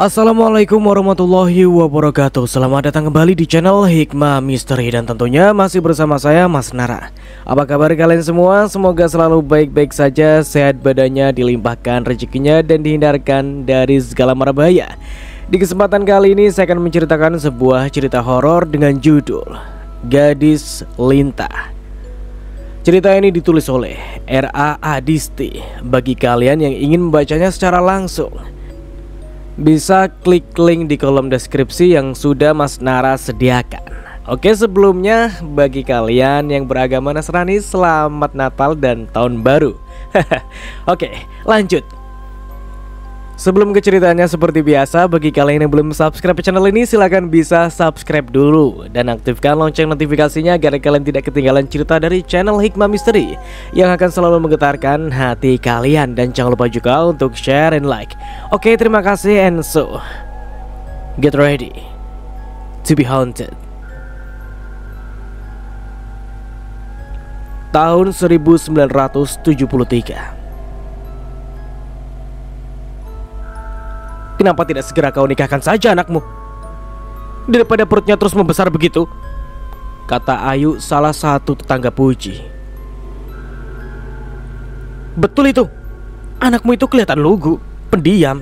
Assalamualaikum warahmatullahi wabarakatuh. Selamat datang kembali di channel Hikmah Misteri. Dan tentunya masih bersama saya Mas Nara. Apa kabar kalian semua? Semoga selalu baik-baik saja, sehat badannya, dilimpahkan rezekinya, dan dihindarkan dari segala mara bahaya. Di kesempatan kali ini saya akan menceritakan sebuah cerita horor dengan judul Gadis Lintah. Cerita ini ditulis oleh R.A. Adisti. Bagi kalian yang ingin membacanya secara langsung, bisa klik link di kolom deskripsi yang sudah Mas Nara sediakan. Oke, sebelumnya bagi kalian yang beragama Nasrani, selamat Natal dan Tahun Baru. Oke, lanjut. Sebelum ke ceritanya, seperti biasa, bagi kalian yang belum subscribe channel ini, silahkan bisa subscribe dulu dan aktifkan lonceng notifikasinya agar kalian tidak ketinggalan cerita dari channel Hikmah Misteri yang akan selalu menggetarkan hati kalian. Dan jangan lupa juga untuk share and like. Oke, terima kasih, and so get ready to be haunted. Tahun 1973. Kenapa tidak segera kau nikahkan saja anakmu, daripada perutnya terus membesar begitu? Kata Ayu, salah satu tetangga Puji. Betul itu, anakmu itu kelihatan lugu, pendiam,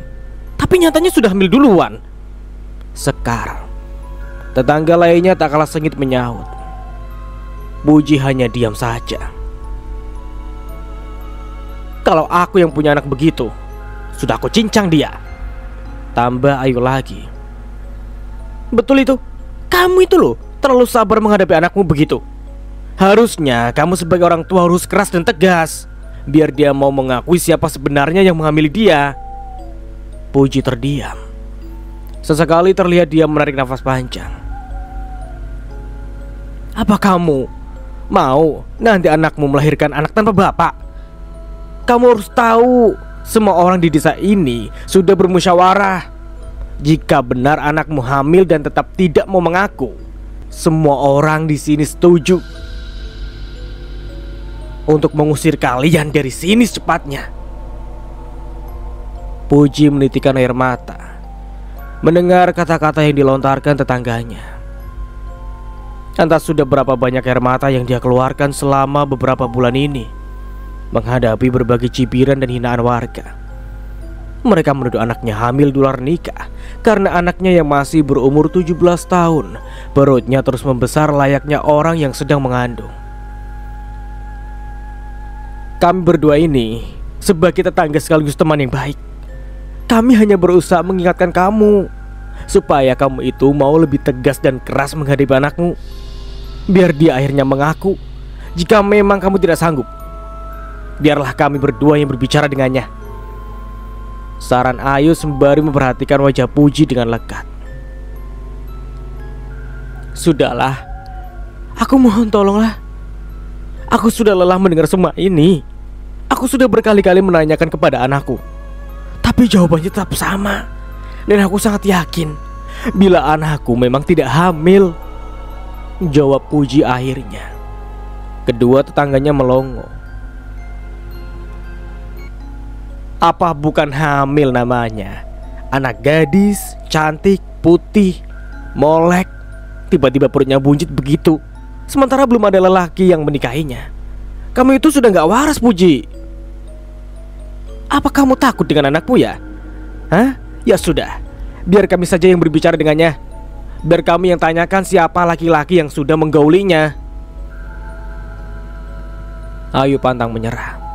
tapi nyatanya sudah hamil duluan. Sekar, tetangga lainnya tak kalah sengit menyahut. Puji hanya diam saja. Kalau aku yang punya anak begitu, sudah aku cincang dia. Tambah Ayu lagi. Betul itu, kamu itu loh terlalu sabar menghadapi anakmu begitu. Harusnya kamu sebagai orang tua harus keras dan tegas, biar dia mau mengakui siapa sebenarnya yang menghamili dia. Puji terdiam. Sesekali terlihat dia menarik nafas panjang. Apa kamu mau nanti anakmu melahirkan anak tanpa bapak? Kamu harus tahu, semua orang di desa ini sudah bermusyawarah. Jika benar anakmu hamil dan tetap tidak mau mengaku, semua orang di sini setuju untuk mengusir kalian dari sini secepatnya. Puji menitikkan air mata mendengar kata-kata yang dilontarkan tetangganya. Entah sudah berapa banyak air mata yang dia keluarkan selama beberapa bulan ini menghadapi berbagai cibiran dan hinaan warga. Mereka menuduh anaknya hamil di luar nikah karena anaknya yang masih berumur 17 tahun perutnya terus membesar layaknya orang yang sedang mengandung. Kami berdua ini sebagai tetangga sekaligus teman yang baik, kami hanya berusaha mengingatkan kamu supaya kamu itu mau lebih tegas dan keras menghadapi anakmu, biar dia akhirnya mengaku. Jika memang kamu tidak sanggup, biarlah kami berdua yang berbicara dengannya, saran Ayu sembari memperhatikan wajah Puji dengan lekat. Sudahlah, aku mohon tolonglah. Aku sudah lelah mendengar semua ini. Aku sudah berkali-kali menanyakan kepada anakku, tapi jawabannya tetap sama. Dan aku sangat yakin bila anakku memang tidak hamil, jawab Puji akhirnya. Kedua tetangganya melongo. Apa bukan hamil namanya? Anak gadis, cantik, putih, molek, tiba-tiba perutnya buncit begitu, sementara belum ada lelaki yang menikahinya. Kamu itu sudah gak waras, Puji. Apa kamu takut dengan anakmu ya? Hah? Ya sudah, biar kami saja yang berbicara dengannya. Biar kami yang tanyakan siapa laki-laki yang sudah menggaulinya. Ayu pantang menyerah.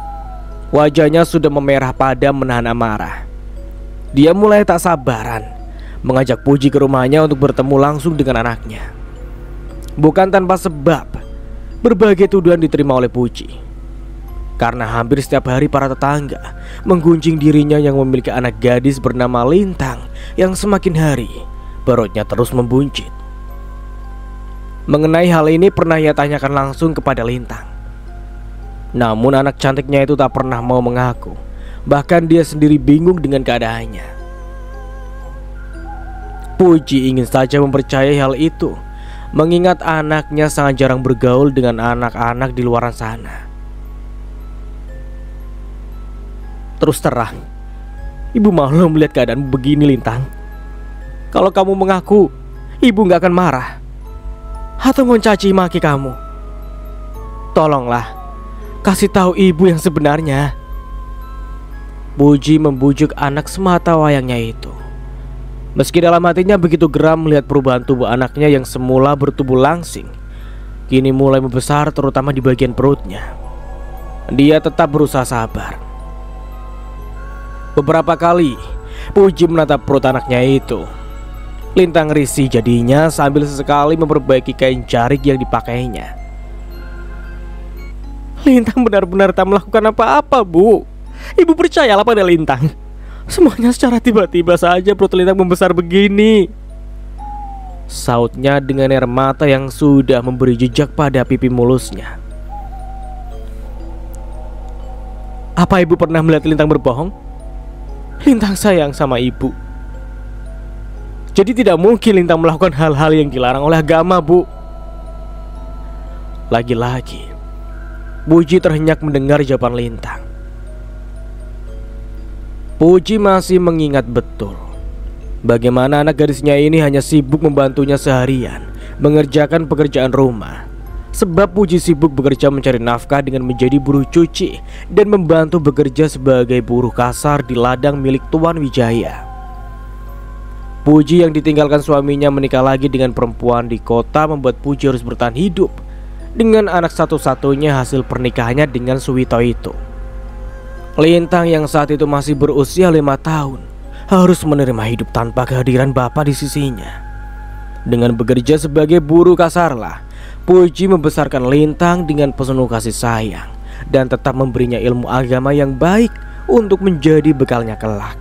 Wajahnya sudah memerah padam menahan amarah. Dia mulai tak sabaran mengajak Puji ke rumahnya untuk bertemu langsung dengan anaknya. Bukan tanpa sebab, berbagai tuduhan diterima oleh Puji. Karena hampir setiap hari para tetangga menggunjing dirinya yang memiliki anak gadis bernama Lintang yang semakin hari perutnya terus membuncit. Mengenai hal ini pernah ia tanyakan langsung kepada Lintang. Namun anak cantiknya itu tak pernah mau mengaku. Bahkan dia sendiri bingung dengan keadaannya. Puji ingin saja mempercayai hal itu, mengingat anaknya sangat jarang bergaul dengan anak-anak di luar sana. Terus terang, ibu malu melihat keadaanmu begini, Lintang. Kalau kamu mengaku, ibu gak akan marah atau mencaci maki kamu. Tolonglah, kasih tahu ibu yang sebenarnya. Puji membujuk anak semata wayangnya itu. Meski dalam hatinya begitu geram melihat perubahan tubuh anaknya yang semula bertubuh langsing, kini mulai membesar terutama di bagian perutnya. Dia tetap berusaha sabar. Beberapa kali Puji menatap perut anaknya itu. Lintang risih jadinya sambil sesekali memperbaiki kain jarik yang dipakainya. Lintang benar-benar tak melakukan apa-apa, Bu. Ibu percayalah pada Lintang. Semuanya secara tiba-tiba saja perut Lintang membesar begini, sautnya dengan air mata yang sudah memberi jejak pada pipi mulusnya. Apa ibu pernah melihat Lintang berbohong? Lintang sayang sama ibu. Jadi tidak mungkin Lintang melakukan hal-hal yang dilarang oleh agama, Bu. Lagi-lagi Puji terhenyak mendengar jawaban Lintang. Puji masih mengingat betul bagaimana anak gadisnya ini hanya sibuk membantunya seharian mengerjakan pekerjaan rumah. Sebab Puji sibuk bekerja mencari nafkah dengan menjadi buruh cuci dan membantu bekerja sebagai buruh kasar di ladang milik Tuan Wijaya. Puji yang ditinggalkan suaminya menikah lagi dengan perempuan di kota membuat Puji harus bertahan hidup dengan anak satu-satunya hasil pernikahannya dengan Suwito itu. Lintang yang saat itu masih berusia 5 tahun harus menerima hidup tanpa kehadiran bapak di sisinya. Dengan bekerja sebagai buruh kasarlah Puji membesarkan Lintang dengan penuh kasih sayang dan tetap memberinya ilmu agama yang baik untuk menjadi bekalnya kelak.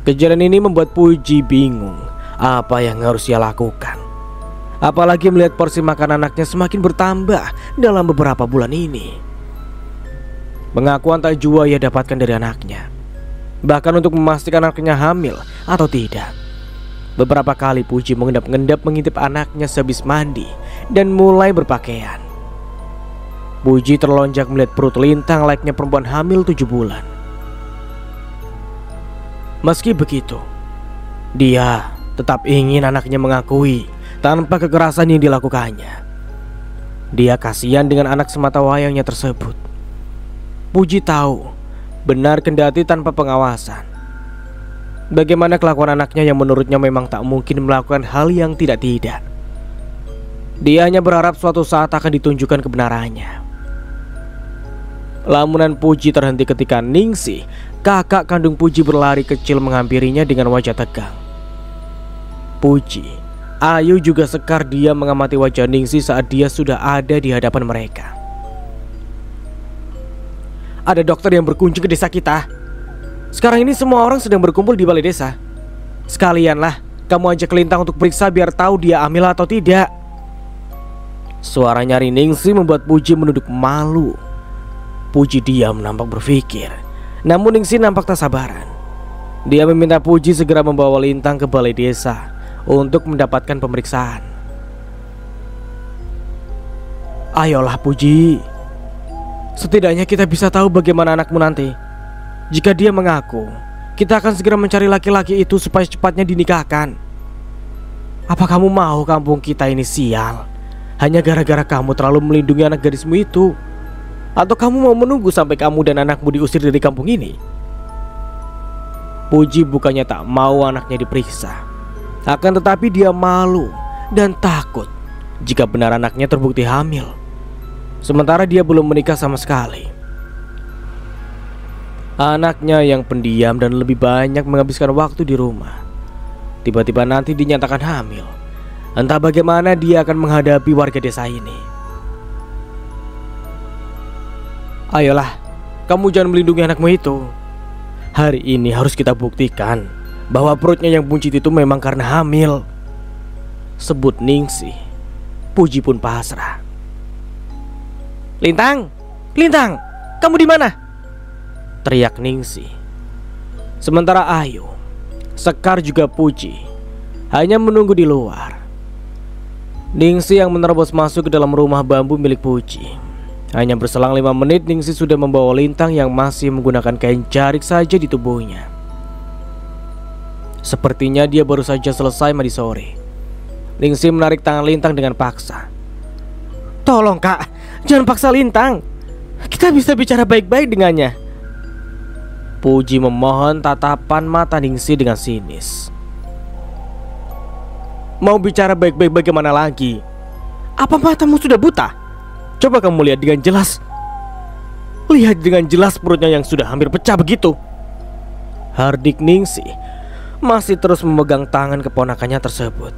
Kejadian ini membuat Puji bingung apa yang harus ia lakukan. Apalagi melihat porsi makan anaknya semakin bertambah dalam beberapa bulan ini. Pengakuan tak jua ia dapatkan dari anaknya, bahkan untuk memastikan anaknya hamil atau tidak. Beberapa kali Puji mengendap-endap mengintip anaknya sehabis mandi dan mulai berpakaian. Puji terlonjak melihat perut Lintang layaknya perempuan hamil 7 bulan. Meski begitu, dia tetap ingin anaknya mengakui tanpa kekerasan yang dilakukannya. Dia kasihan dengan anak semata wayangnya tersebut. Puji tahu benar kendati tanpa pengawasan bagaimana kelakuan anaknya yang menurutnya memang tak mungkin melakukan hal yang tidak-tidak. Dia hanya berharap suatu saat akan ditunjukkan kebenarannya. Lamunan Puji terhenti ketika Ningsih, kakak kandung Puji, berlari kecil menghampirinya dengan wajah tegang. Puji, Ayu juga sekar dia mengamati wajah Ningsih saat dia sudah ada di hadapan mereka. Ada dokter yang berkunjung ke desa kita. Sekarang ini semua orang sedang berkumpul di balai desa. Sekalianlah kamu ajak Lintang untuk periksa biar tahu dia hamil atau tidak. Suara nyaring Ningsih membuat Puji menunduk malu. Puji diam nampak berpikir, namun Ningsih nampak tak sabaran. Dia meminta Puji segera membawa Lintang ke balai desa untuk mendapatkan pemeriksaan. Ayolah Puji, setidaknya kita bisa tahu bagaimana anakmu nanti. Jika dia mengaku, kita akan segera mencari laki-laki itu supaya cepatnya dinikahkan. Apa kamu mau kampung kita ini sial hanya gara-gara kamu terlalu melindungi anak gadismu itu? Atau kamu mau menunggu sampai kamu dan anakmu diusir dari kampung ini? Puji bukannya tak mau anaknya diperiksa, akan tetapi dia malu dan takut jika benar anaknya terbukti hamil, sementara dia belum menikah sama sekali. Anaknya yang pendiam dan lebih banyak menghabiskan waktu di rumah, tiba-tiba nanti dinyatakan hamil. Entah bagaimana dia akan menghadapi warga desa ini. Ayolah, kamu jangan melindungi anakmu itu. Hari ini harus kita buktikan bahwa perutnya yang buncit itu memang karena hamil, sebut Ningsih. Puji pun pasrah. Lintang, Lintang, kamu di mana? Teriak Ningsih. Sementara Ayu, Sekar juga Puji hanya menunggu di luar. Ningsih yang menerobos masuk ke dalam rumah bambu milik Puji. Hanya berselang 5 menit Ningsih sudah membawa Lintang yang masih menggunakan kain jarik saja di tubuhnya. Sepertinya dia baru saja selesai mandi sore. Ningsih menarik tangan Lintang dengan paksa. "Tolong kak, jangan paksa Lintang. Kita bisa bicara baik-baik dengannya." Puji memohon, tatapan mata Ningsih dengan sinis. "Mau bicara baik-baik bagaimana lagi? Apa matamu sudah buta? Coba kamu lihat dengan jelas. Lihat dengan jelas perutnya yang sudah hampir pecah begitu." Hardik Ningsih masih terus memegang tangan keponakannya tersebut.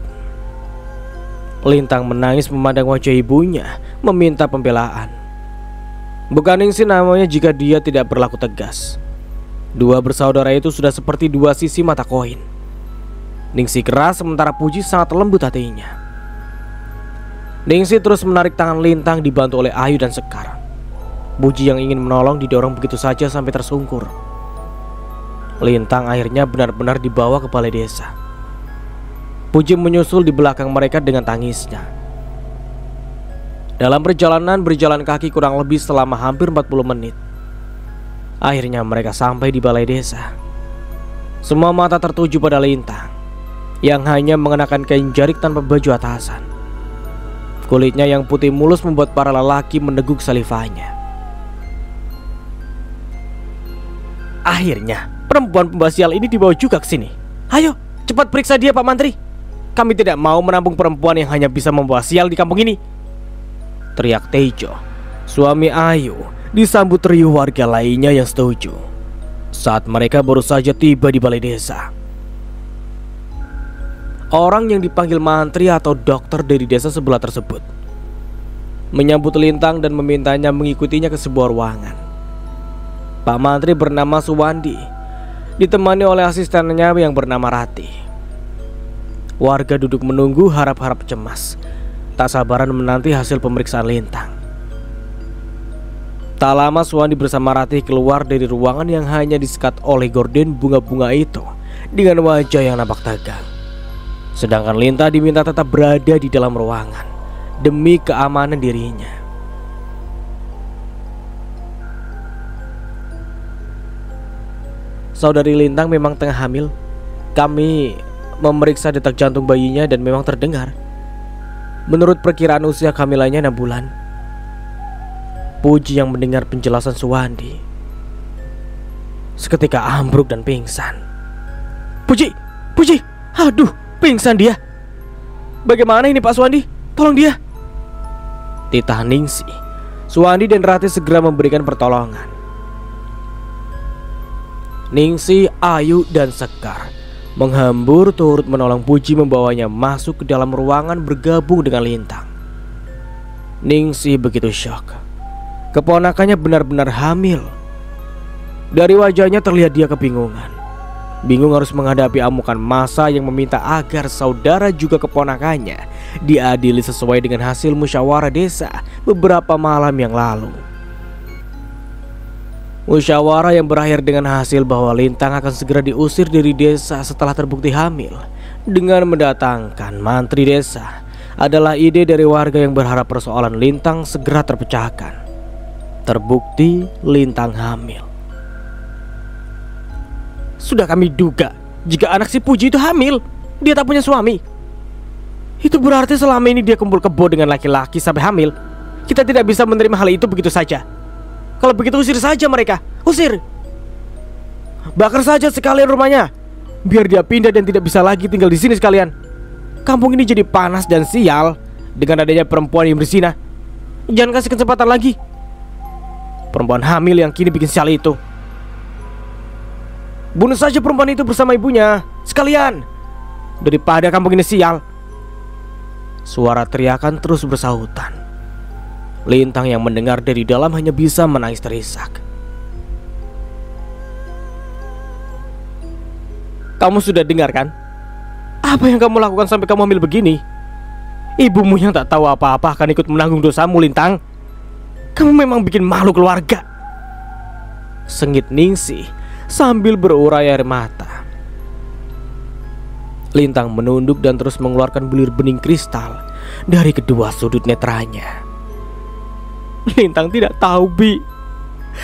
Lintang menangis memandang wajah ibunya, meminta pembelaan. Bukan Ningsih namanya jika dia tidak berlaku tegas. Dua bersaudara itu sudah seperti dua sisi mata koin. Ningsih keras sementara Puji sangat lembut hatinya. Ningsih terus menarik tangan Lintang dibantu oleh Ayu dan Sekar. Puji yang ingin menolong didorong begitu saja sampai tersungkur. Lintang akhirnya benar-benar dibawa ke balai desa. Puji menyusul di belakang mereka dengan tangisnya. Dalam perjalanan berjalan kaki kurang lebih selama hampir 40 menit. Akhirnya mereka sampai di balai desa. Semua mata tertuju pada Lintang yang hanya mengenakan kain jarik tanpa baju atasan. Kulitnya yang putih mulus membuat para lelaki meneguk salivanya. Akhirnya perempuan pembawa sial ini dibawa juga ke sini. Ayo, cepat periksa dia, Pak Mantri. Kami tidak mau menampung perempuan yang hanya bisa membawa sial di kampung ini, teriak Tejo, suami Ayu, disambut riuh warga lainnya yang setuju. Saat mereka baru saja tiba di balai desa, orang yang dipanggil mantri atau dokter dari desa sebelah tersebut menyambut Lintang dan memintanya mengikutinya ke sebuah ruangan. Pak Mantri bernama Suwandi, ditemani oleh asistennya yang bernama Rati. Warga duduk menunggu harap-harap cemas, tak sabaran menanti hasil pemeriksaan Lintang. Tak lama Suwandi bersama Rati keluar dari ruangan yang hanya disekat oleh gorden bunga-bunga itu dengan wajah yang nampak tegang. Sedangkan Lintang diminta tetap berada di dalam ruangan demi keamanan dirinya. Saudari Lintang memang tengah hamil. Kami memeriksa detak jantung bayinya dan memang terdengar. Menurut perkiraan usia kehamilannya 6 bulan. Puji yang mendengar penjelasan Suwandi seketika ambruk dan pingsan. Puji, aduh, pingsan dia. Bagaimana ini Pak Suwandi? Tolong dia. Titah Ningsih, Suwandi dan Rati segera memberikan pertolongan. Ningsih, Ayu, dan Sekar menghambur turut menolong Puji membawanya masuk ke dalam ruangan bergabung dengan Lintang. Ningsih begitu syok. Keponakannya benar-benar hamil. Dari wajahnya terlihat dia kebingungan. Bingung harus menghadapi amukan massa yang meminta agar saudara juga keponakannya diadili sesuai dengan hasil musyawarah desa beberapa malam yang lalu. Musyawarah yang berakhir dengan hasil bahwa Lintang akan segera diusir dari desa setelah terbukti hamil dengan mendatangkan mantri desa adalah ide dari warga yang berharap persoalan Lintang segera terpecahkan. Terbukti Lintang hamil. Sudah kami duga jika anak si Puji itu hamil, dia tak punya suami. Itu berarti selama ini dia kumpul kebo dengan laki-laki sampai hamil. Kita tidak bisa menerima hal itu begitu saja. Kalau begitu usir saja mereka. Usir. Bakar saja sekalian rumahnya, biar dia pindah dan tidak bisa lagi tinggal di sini sekalian. Kampung ini jadi panas dan sial dengan adanya perempuan yang berzina. Jangan kasih kesempatan lagi. Perempuan hamil yang kini bikin sial itu. Bunuh saja perempuan itu bersama ibunya sekalian, daripada kampung ini sial. Suara teriakan terus bersahutan. Lintang yang mendengar dari dalam hanya bisa menangis terisak. Kamu sudah dengar kan? Apa yang kamu lakukan sampai kamu hamil begini? Ibumu yang tak tahu apa-apa akan ikut menanggung dosamu, Lintang. Kamu memang bikin malu keluarga. Sengit Ningsih sambil berurai air mata. Lintang menunduk dan terus mengeluarkan bulir bening kristal dari kedua sudut netranya. Lintang tidak tahu, Bi.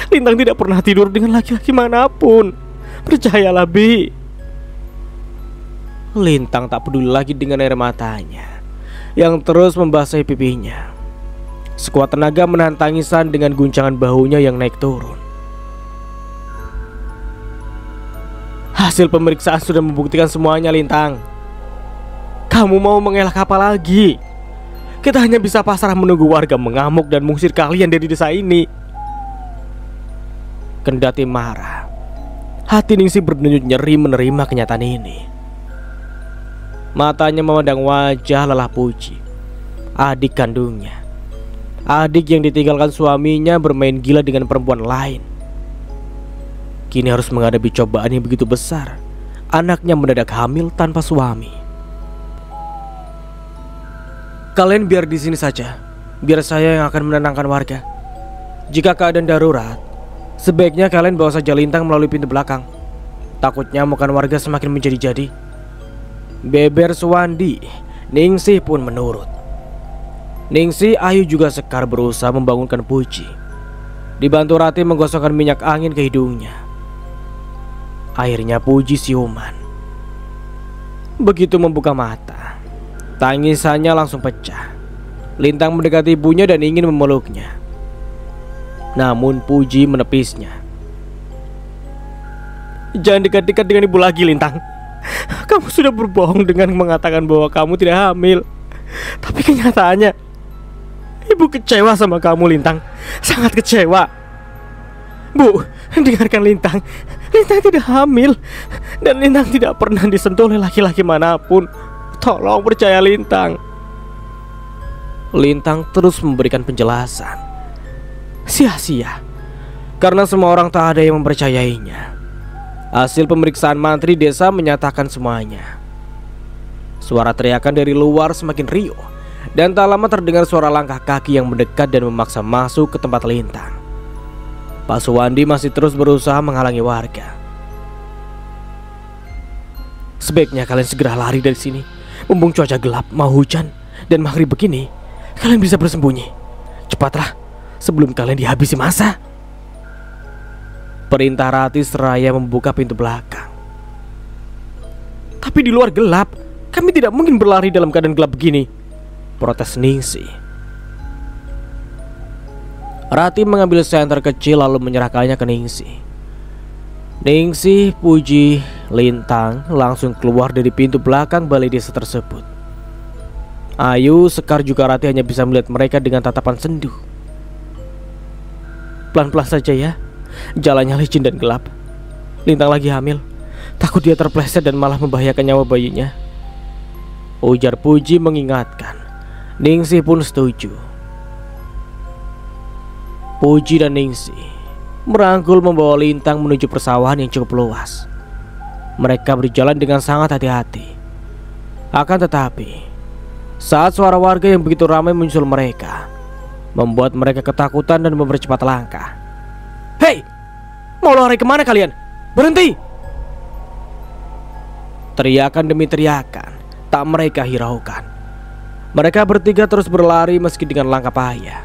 Lintang tidak pernah tidur dengan laki-laki manapun. Percayalah, Bi. Lintang tak peduli lagi dengan air matanya yang terus membasahi pipinya. Sekuat tenaga menahan tangisan dengan guncangan bahunya yang naik turun. Hasil pemeriksaan sudah membuktikan semuanya, Lintang. Kamu mau mengelak apa lagi? Kita hanya bisa pasrah menunggu warga mengamuk dan mengusir kalian dari desa ini. Kendati marah, hati Ningsih berdenyut nyeri menerima kenyataan ini. Matanya memandang wajah lelah Puji, adik kandungnya. Adik yang ditinggalkan suaminya bermain gila dengan perempuan lain. Kini harus menghadapi cobaan yang begitu besar. Anaknya mendadak hamil tanpa suami. Kalian biar di sini saja. Biar saya yang akan menenangkan warga. Jika keadaan darurat, sebaiknya kalian bawa saja Lintang melalui pintu belakang. Takutnya amukan warga semakin menjadi-jadi. Beber Suwandi. Ningsih pun menurut. Ningsih, Ayu juga Sekar berusaha membangunkan Puji. Dibantu Rati menggosokkan minyak angin ke hidungnya. Akhirnya Puji siuman. Begitu membuka mata, tangisannya langsung pecah. Lintang mendekati ibunya dan ingin memeluknya. Namun Puji menepisnya. Jangan dekat-dekat dengan ibu lagi, Lintang. Kamu sudah berbohong dengan mengatakan bahwa kamu tidak hamil. Tapi kenyataannya ibu kecewa sama kamu, Lintang. Sangat kecewa. Bu, dengarkan Lintang. Lintang tidak hamil. Dan Lintang tidak pernah disentuh oleh laki-laki manapun. Tolong percaya Lintang. Lintang terus memberikan penjelasan. Sia-sia, karena semua orang tak ada yang mempercayainya. Hasil pemeriksaan mantri desa menyatakan semuanya. Suara teriakan dari luar semakin riuh, dan tak lama terdengar suara langkah kaki yang mendekat dan memaksa masuk ke tempat Lintang. Pak Suwandi masih terus berusaha menghalangi warga. Sebaiknya kalian segera lari dari sini. Mumpung cuaca gelap, mau hujan, dan maghrib begini, kalian bisa bersembunyi. Cepatlah, sebelum kalian dihabisi massa. Perintah Rati seraya membuka pintu belakang. Tapi di luar gelap, kami tidak mungkin berlari dalam keadaan gelap begini, protes Ningsih. Rati mengambil senter kecil lalu menyerahkannya ke Ningsih. Ningsih, Puji, Lintang langsung keluar dari pintu belakang balai desa tersebut. Ayu, Sekar juga Rati hanya bisa melihat mereka dengan tatapan sendu. Pelan-pelan saja ya. Jalannya licin dan gelap. Lintang lagi hamil. Takut dia terpleset dan malah membahayakan nyawa bayinya, ujar Puji mengingatkan. Ningsih pun setuju. Puji dan Ningsih merangkul membawa Lintang menuju persawahan yang cukup luas. Mereka berjalan dengan sangat hati-hati. Akan tetapi, saat suara warga yang begitu ramai menyusul mereka membuat mereka ketakutan dan mempercepat langkah. Hei, mau lari kemana kalian? Berhenti! Teriakan demi teriakan tak mereka hiraukan. Mereka bertiga terus berlari meski dengan langkah payah.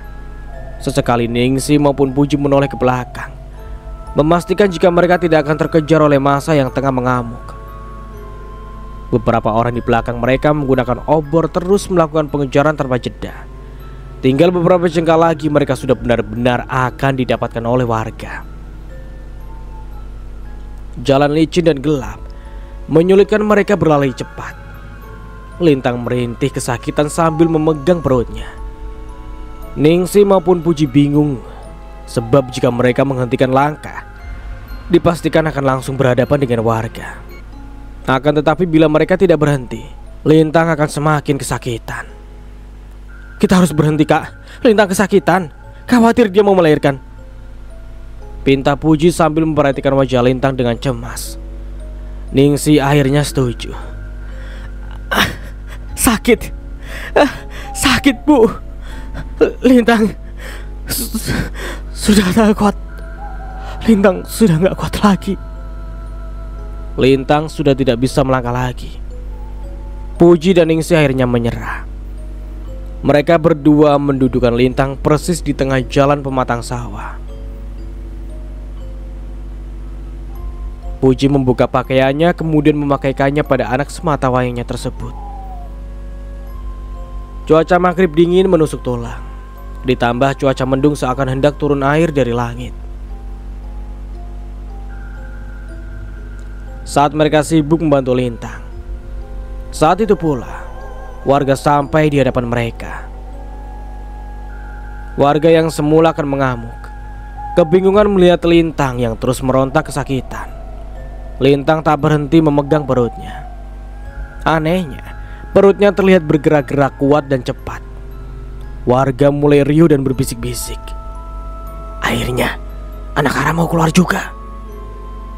Sesekali Ningsih maupun Puji menoleh ke belakang, memastikan jika mereka tidak akan terkejar oleh massa yang tengah mengamuk. Beberapa orang di belakang mereka menggunakan obor terus melakukan pengejaran tanpa jeda. Tinggal beberapa jengkal lagi mereka sudah benar-benar akan didapatkan oleh warga. Jalan licin dan gelap menyulitkan mereka berlari cepat. Lintang merintih kesakitan sambil memegang perutnya. Ningsih maupun Puji bingung, sebab jika mereka menghentikan langkah, dipastikan akan langsung berhadapan dengan warga. Akan tetapi bila mereka tidak berhenti, Lintang akan semakin kesakitan. Kita harus berhenti, Kak. Lintang kesakitan. Khawatir dia mau melahirkan, pinta Puji sambil memperhatikan wajah Lintang dengan cemas. Ningsih akhirnya setuju. Sakit. Sakit, Bu. Lintang sudah tak kuat. Lintang sudah gak kuat lagi. Lintang sudah tidak bisa melangkah lagi. Puji dan Ningsih akhirnya menyerah. Mereka berdua mendudukan Lintang persis di tengah jalan pematang sawah. Puji membuka pakaiannya kemudian memakaikannya pada anak sematawayangnya tersebut. Cuaca maghrib dingin menusuk tulang, ditambah cuaca mendung seakan hendak turun air dari langit. Saat mereka sibuk membantu Lintang, saat itu pula warga sampai di hadapan mereka. Warga yang semula akan mengamuk, kebingungan melihat Lintang yang terus meronta kesakitan. Lintang tak berhenti memegang perutnya. Anehnya, perutnya terlihat bergerak-gerak kuat dan cepat. Warga mulai riuh dan berbisik-bisik. "Akhirnya anak haram mau keluar juga,"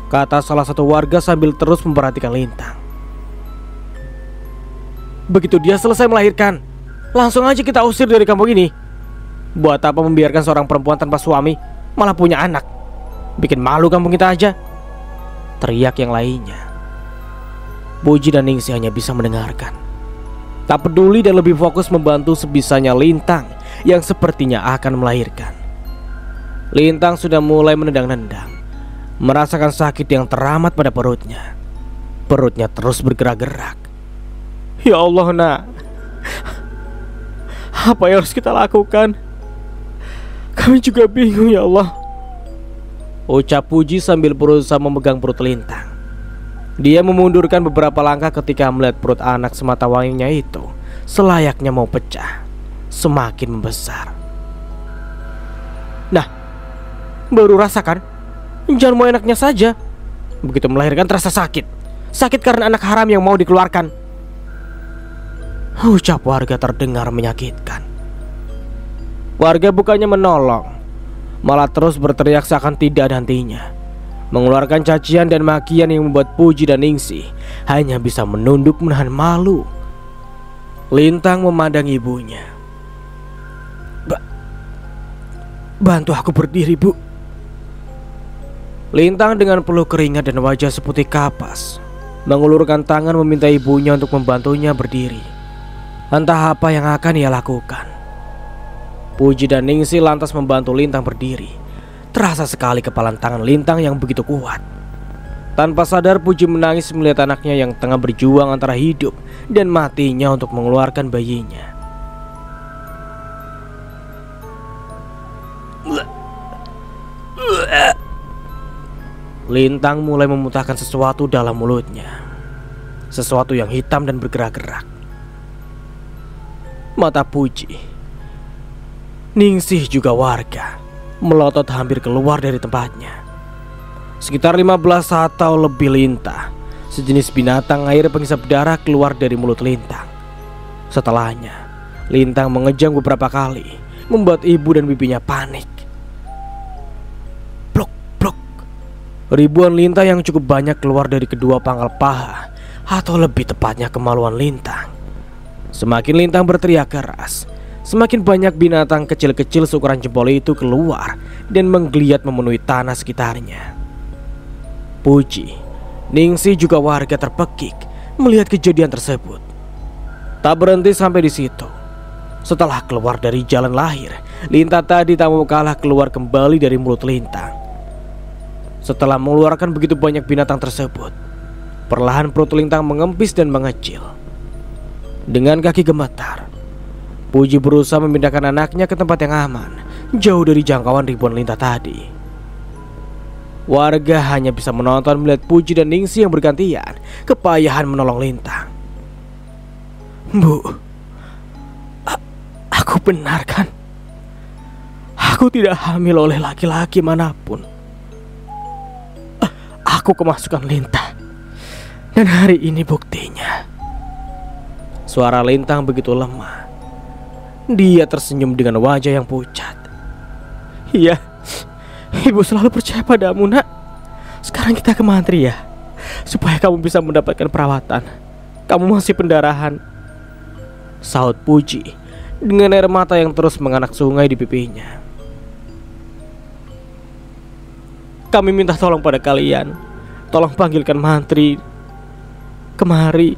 kata salah satu warga sambil terus memperhatikan Lintang. "Begitu dia selesai melahirkan, langsung aja kita usir dari kampung ini. Buat apa membiarkan seorang perempuan tanpa suami malah punya anak? Bikin malu kampung kita aja," teriak yang lainnya. Puji dan Ningsih hanya bisa mendengarkan, tak peduli dan lebih fokus membantu sebisanya Lintang yang sepertinya akan melahirkan. Lintang sudah mulai menendang-nendang, merasakan sakit yang teramat pada perutnya. Perutnya terus bergerak-gerak. "Ya Allah, Nak, apa yang harus kita lakukan? Kami juga bingung, ya Allah," ucap Puji sambil berusaha memegang perut Lintang. Dia memundurkan beberapa langkah ketika melihat perut anak sematawayangnya itu selayaknya mau pecah, semakin membesar. "Nah, baru rasakan? Jangan mau enaknya saja. Begitu melahirkan terasa sakit. Sakit karena anak haram yang mau dikeluarkan," ucap warga terdengar menyakitkan. Warga bukannya menolong, malah terus berteriak seakan tidak ada hentinya, mengeluarkan cacian dan makian yang membuat Puji dan Ningsih hanya bisa menunduk menahan malu. Lintang memandang ibunya. Bantu aku berdiri, Bu." Lintang dengan peluh keringat dan wajah seputih kapas mengulurkan tangan meminta ibunya untuk membantunya berdiri. Entah apa yang akan ia lakukan. Puji dan Ningsih lantas membantu Lintang berdiri. Terasa sekali kepalan tangan Lintang yang begitu kuat. Tanpa sadar Puji menangis melihat anaknya yang tengah berjuang antara hidup dan matinya untuk mengeluarkan bayinya. Lintang mulai memuntahkan sesuatu dalam mulutnya, sesuatu yang hitam dan bergerak-gerak. Mata Puji, Ningsih juga warga melotot hampir keluar dari tempatnya. Sekitar 15 atau lebih lintah, sejenis binatang air penghisap darah keluar dari mulut Lintang. Setelahnya, Lintang mengejang beberapa kali, membuat ibu dan bibinya panik. Plok, plok. Ribuan lintah yang cukup banyak keluar dari kedua pangkal paha, atau lebih tepatnya kemaluan Lintang. Semakin Lintang berteriak keras, semakin banyak binatang kecil-kecil seukuran jempol itu keluar dan menggeliat memenuhi tanah sekitarnya. Puji, Ningsih juga warga terpekik melihat kejadian tersebut. Tak berhenti sampai di situ. Setelah keluar dari jalan lahir, lintah tadi tak mau kalah keluar kembali dari mulut Lintang. Setelah mengeluarkan begitu banyak binatang tersebut, perlahan perut Lintang mengempis dan mengecil. Dengan kaki gemetar, Puji berusaha memindahkan anaknya ke tempat yang aman, jauh dari jangkauan ribuan lintah tadi. Warga hanya bisa menonton melihat Puji dan Ningsih yang bergantian kepayahan menolong Lintang. "Bu, aku benar kan? Aku tidak hamil oleh laki-laki manapun. Aku kemasukan lintah, dan hari ini buktinya." Suara Lintang begitu lemah. Dia tersenyum dengan wajah yang pucat. "Iya, Ibu selalu percaya padamu, Nak. Sekarang kita ke mantri ya, supaya kamu bisa mendapatkan perawatan. Kamu masih pendarahan," sahut Puji dengan air mata yang terus menganak sungai di pipinya. "Kami minta tolong pada kalian. Tolong panggilkan mantri kemari.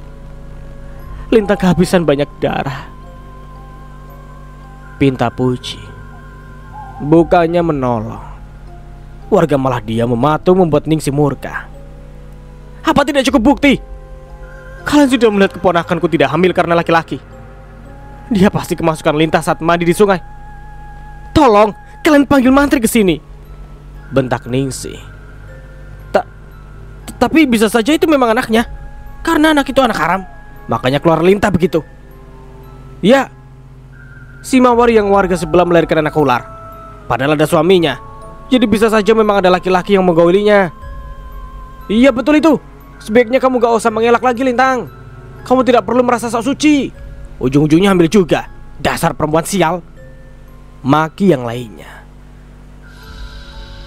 Lintang kehabisan banyak darah," pinta Puji. Bukannya menolong, warga malah diam mematung membuat Ningsih murka. Apa tidak cukup bukti? Kalian sudah melihat keponakanku tidak hamil karena laki-laki. Dia pasti kemasukan lintah saat mandi di sungai. Tolong, kalian panggil mantri ke sini, bentak Ningsih. Tapi bisa saja itu memang anaknya. Karena anak itu anak haram, makanya keluar lintah begitu. Ya, si Mawar yang warga sebelah melahirkan anak ular. Padahal ada suaminya. Jadi bisa saja memang ada laki-laki yang menggaulinya. Iya betul itu. Sebaiknya kamu gak usah mengelak lagi, Lintang. Kamu tidak perlu merasa sok suci. Ujung-ujungnya hamil juga. Dasar perempuan sial, maki yang lainnya.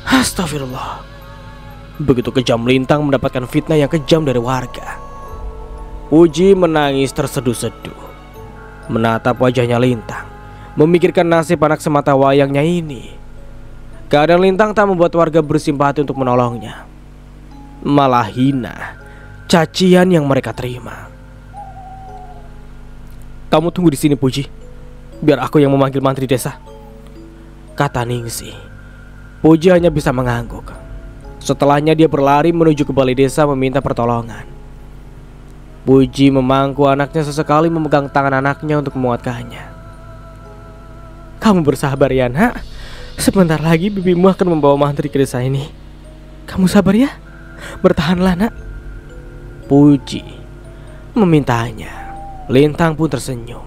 Astagfirullah. Begitu kejam Lintang mendapatkan fitnah yang kejam dari warga. Puji menangis terseduh-seduh, menatap wajahnya Lintang, memikirkan nasib anak semata wayangnya ini. Keadaan Lintang tak membuat warga bersimpati untuk menolongnya. Malah hina, cacian yang mereka terima. Kamu tunggu di sini, Puji. Biar aku yang memanggil mantri desa, kata Ningsih. Puji hanya bisa mengangguk. Setelahnya dia berlari menuju ke balai desa meminta pertolongan. Puji memangku anaknya, sesekali memegang tangan anaknya untuk menguatkannya. Kamu bersabar ya nak. Sebentar lagi bibimu akan membawa mantri ke desa ini. Kamu sabar ya. Bertahanlah nak, Puji memintanya. Lintang pun tersenyum.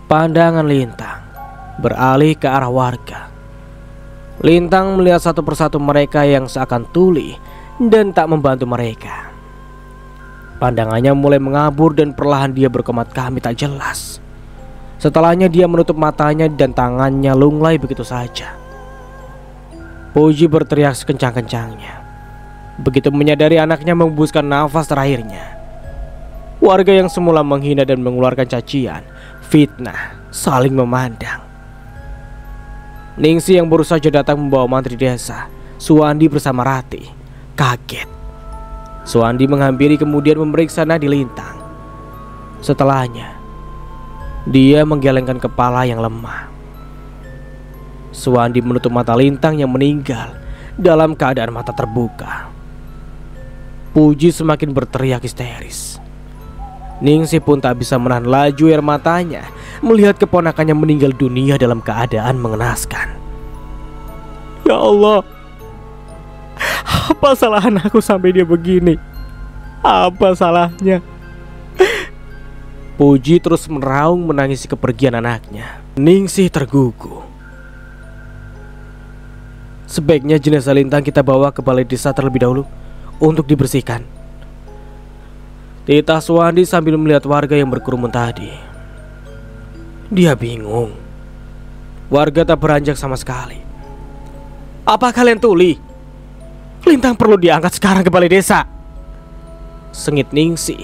Pandangan Lintang beralih ke arah warga. Lintang melihat satu persatu mereka yang seakan tuli dan tak membantu mereka. Pandangannya mulai mengabur dan perlahan dia berkomat kami tak jelas. Setelahnya dia menutup matanya dan tangannya lunglai begitu saja. Puji berteriak sekencang-kencangnya. Begitu menyadari anaknya menghembuskan nafas terakhirnya. Warga yang semula menghina dan mengeluarkan cacian, fitnah, saling memandang. Ningsih yang baru saja datang membawa mantri desa, Suwandi bersama Rati, kaget. Suwandi menghampiri kemudian memeriksa nadi Lintang. Setelahnya, dia menggelengkan kepala yang lemah. Suwandi menutup mata Lintang yang meninggal dalam keadaan mata terbuka. Puji semakin berteriak histeris. Ningsih pun tak bisa menahan laju air matanya melihat keponakannya meninggal dunia dalam keadaan mengenaskan. Ya Allah, apa kesalahan aku sampai dia begini? Apa salahnya? Puji terus meraung menangisi kepergian anaknya. Ningsih tergugu. Sebaiknya jenazah Lintang kita bawa ke balai desa terlebih dahulu untuk dibersihkan, titah Suwandi sambil melihat warga yang berkerumun tadi. Dia bingung. Warga tak beranjak sama sekali. Apa kalian tuli? Lintang perlu diangkat sekarang ke balai desa, sengit Ningsih.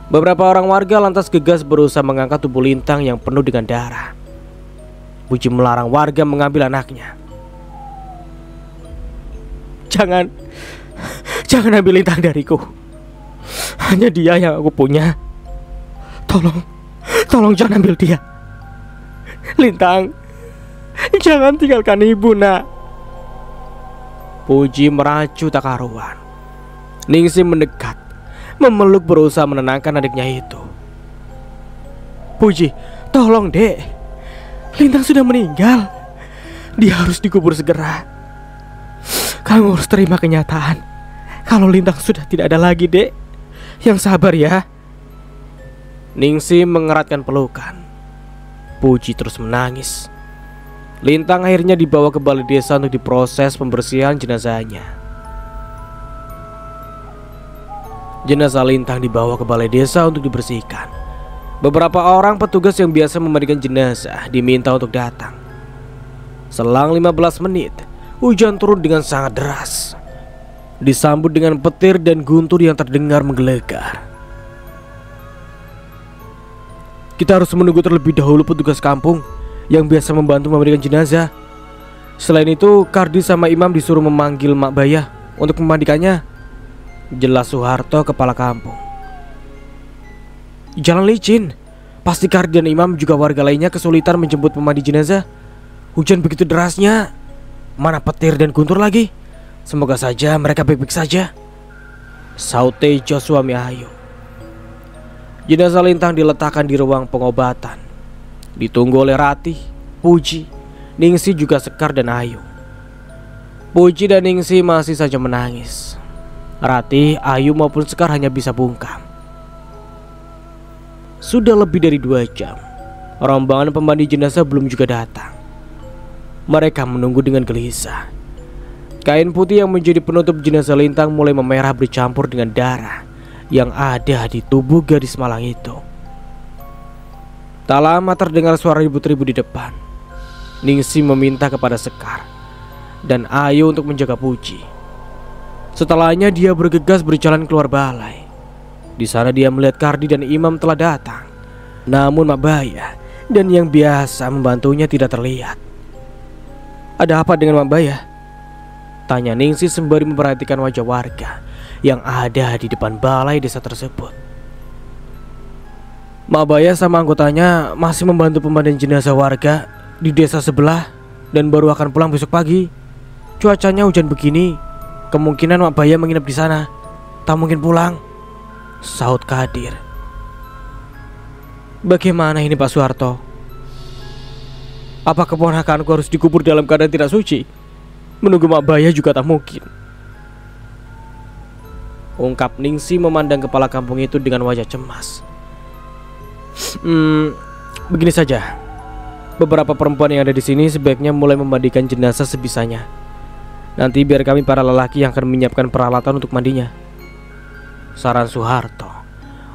Beberapa orang warga lantas gegas berusaha mengangkat tubuh Lintang yang penuh dengan darah. Puji melarang warga mengambil anaknya. Jangan ambil Lintang dariku. Hanya dia yang aku punya. Tolong jangan ambil dia. Lintang, jangan tinggalkan ibu nak. Puji meracu tak karuan. Ningsih mendekat, memeluk berusaha menenangkan adiknya itu. Puji, tolong dek. Lintang sudah meninggal. Dia harus dikubur segera. Kamu harus terima kenyataan kalau Lintang sudah tidak ada lagi, dek. Yang sabar ya. Ningsih mengeratkan pelukan. Puji terus menangis. Lintang akhirnya dibawa ke balai desa untuk diproses pembersihan jenazahnya. Jenazah Lintang dibawa ke balai desa untuk dibersihkan. Beberapa orang petugas yang biasa memandikan jenazah diminta untuk datang. Selang 15 menit, hujan turun dengan sangat deras, disambut dengan petir dan guntur yang terdengar menggelegar. Kita harus menunggu terlebih dahulu petugas kampung yang biasa membantu memandikan jenazah. Selain itu, Kardi sama Imam disuruh memanggil Mak Bayah untuk memandikannya, jelas Soeharto, kepala kampung. Jalan licin, pasti Kardi dan Imam juga warga lainnya kesulitan menjemput pemandi jenazah. Hujan begitu derasnya, mana petir dan guntur lagi. Semoga saja mereka baik-baik saja, saut Tejo suami Ayu. Jenazah Lintang diletakkan di ruang pengobatan, ditunggu oleh Ratih, Puji, Ningsih juga Sekar dan Ayu. Puji dan Ningsih masih saja menangis. Ratih, Ayu maupun Sekar hanya bisa bungkam. Sudah lebih dari 2 jam, rombongan pemandi jenazah belum juga datang. Mereka menunggu dengan gelisah. Kain putih yang menjadi penutup jenazah Lintang mulai memerah bercampur dengan darah yang ada di tubuh gadis malang itu. Tak lama terdengar suara ribut-ribut di depan. Ningsih meminta kepada Sekar dan Ayu untuk menjaga Puji. Setelahnya dia bergegas berjalan keluar balai. Di sana dia melihat Kardi dan Imam telah datang. Namun Mak Baya dan yang biasa membantunya tidak terlihat. Ada apa dengan Mak Baya? Tanya Ningsih sembari memperhatikan wajah warga yang ada di depan balai desa tersebut. Mak Baya sama anggotanya masih membantu pemandian jenazah warga di desa sebelah dan baru akan pulang besok pagi. Cuacanya hujan begini, kemungkinan Mak Baya menginap di sana. Tak mungkin pulang, saut Kadir. Bagaimana ini Pak Suharto? Apa keponakanku harus dikubur dalam keadaan tidak suci? Menunggu Mak Baya juga tak mungkin, ungkap Ningsih memandang kepala kampung itu dengan wajah cemas. Begini saja, beberapa perempuan yang ada di sini sebaiknya mulai memandikan jenazah sebisanya. Nanti biar kami para lelaki yang akan menyiapkan peralatan untuk mandinya, saran Suharto.